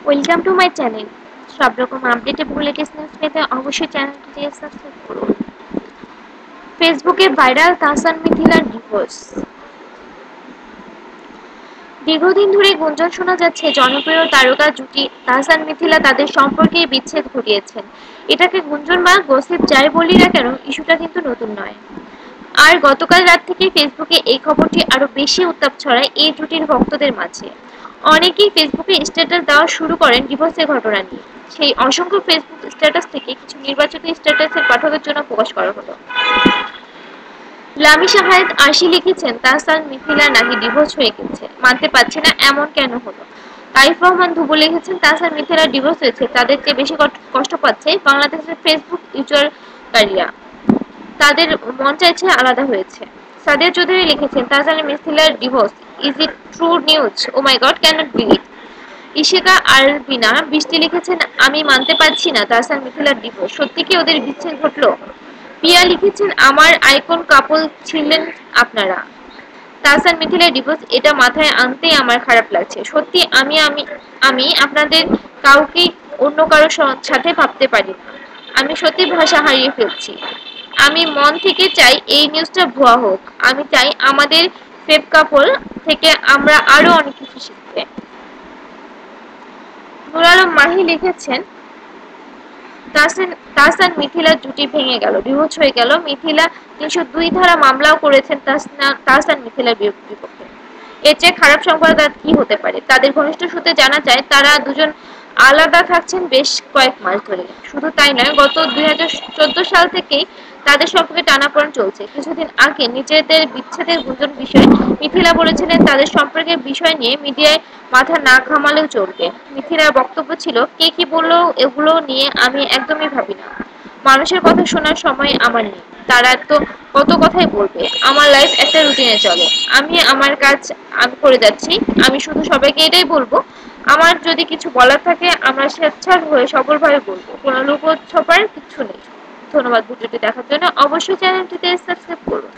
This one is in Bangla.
Welcome to my channel. সব রকম আপডেট এবং লেটেস্ট নিউজ পেতে অবশ্যই চ্যানেলটি সাবস্ক্রাইব করুন। ফেসবুকে ভাইরাল তাহসান মিথিলার ডিভোর্স। দীর্ঘদিন ধরে গুঞ্জন শোনা যাচ্ছে জনপ্রিয় তারকা জুটি তাহসান মিথিলা তাদের সম্পর্কে বিচ্ছেদ ঘটিয়েছেন। এটাকে গুঞ্জন বা গসিপ যাই বলি না কেন, ইস্যুটা কিন্তু নতুন নয়। আর গতকাল রাত থেকে ফেসবুকে এই খবরটি আরো বেশি উত্তাপ ছড়ায় এই জুটির ভক্তদের মাঝে। অনেকেই ফেসবুকে স্ট্যাটাস দেওয়া শুরু করেন ডিভোর্সের ঘটনা নিয়ে। সেই অসংখ্য ফেসবুক স্ট্যাটাস থেকে কিছু নির্বাচিত স্ট্যাটাসের পাঠকের জন্য প্রকাশ করা হলো। লামি শাহায়েত আরশি লিখেছেন, তাহসান মিথিলার নাকি ডিভোর্স হয়ে গেছে, মানতে পারছি না এমন কেন হলো। তাইফ রহমান ধুবু লিখেছেন, তাহসান মিথিলার ডিভোর্স হয়েছে, তাদের চেয়ে বেশি কষ্ট পাচ্ছে বাংলাদেশের ফেসবুক ইউজারকারীরা, তাদের মন চাইছে আলাদা হয়েছে। সাদিয়া চৌধুরী লিখেছেন, তাহসান মিথিলার divorce, is it true news, oh my God, can't believe. Ishika Arbina Brishti লিখেছেন, আমি মানতে পারছি না তাহসান মিথিলার ডিভোর্স, সত্যি কি ওদের বিচ্ছেদ ঘটলো। পিয়া লিখেছেন, আমার আইকন কাপল ছিলেন আপনারা, তাহসান মিথিলার ডিভোর্স, এটা মাথায় আনতেই আমার খারাপ লাগছে। সত্যি আমি আমি আমি আপনাদের কাউকেই অন্য কারোর সাথে ভাবতে পারি না। আমি সত্যি ভাষা হারিয়ে ফেলছি। আমি মন থেকে চাই এই নিউজটা ভুয়া হোক। আমি চাই আমাদের ফেব কাপল থেকে আমরা আরো অনেক কিছু শিখতে। নুর আলম মাহি লিখেছেন, তাহসান মিথিলার জুটি ভেঙে গেল, ডিভোর্স হয়ে গেল। মিথিলা ৩০২ ধারা মামলাও করেছেন তাহসান মিথিলার বিপক্ষে। এর চেয়ে খারাপ সংবাদ আর কি হতে পারে। তাদের ঘনিষ্ঠ সূত্রে জানা যায়, তারা দুজন আলাদা থাকছেন বেশ কয়েক মাস ধরে। শুধু তাই নয়, গত ২০১৪ সাল থেকেই তাদের সম্পর্কে টানাপোড়েন চলছে। কিছুদিন আগে নিজেদের বিচ্ছেদের গুঞ্জন বিষয়ে মিথিলা বলেছিলেন, তাদের সম্পর্কের বিষয় নিয়ে মিডিয়ায় মাথা না ঘামালেও চলবে। মিথিলার বক্তব্য ছিল, কে কি বললো এগুলো নিয়ে আমি একদমই ভাবি না। মানুষের কথা শোনার সময় আমার নেই। তারা তো কত কথাই বলবে। আমার লাইফ একটা রুটিনে চলে। আমি আমার কাজ আমি করে যাচ্ছি। আমি শুধু সবাইকে এটাই বলবো, আমার যদি কিছু বলার থাকে আমরা স্বেচ্ছার হয়ে সফলভাবে বলবো। কোনো লুকোছাপার কিছু নেই। ধন্যবাদ ভিডিওটি দেখার জন্য। অবশ্যই চ্যানেলটিতে সাবস্ক্রাইব করুন।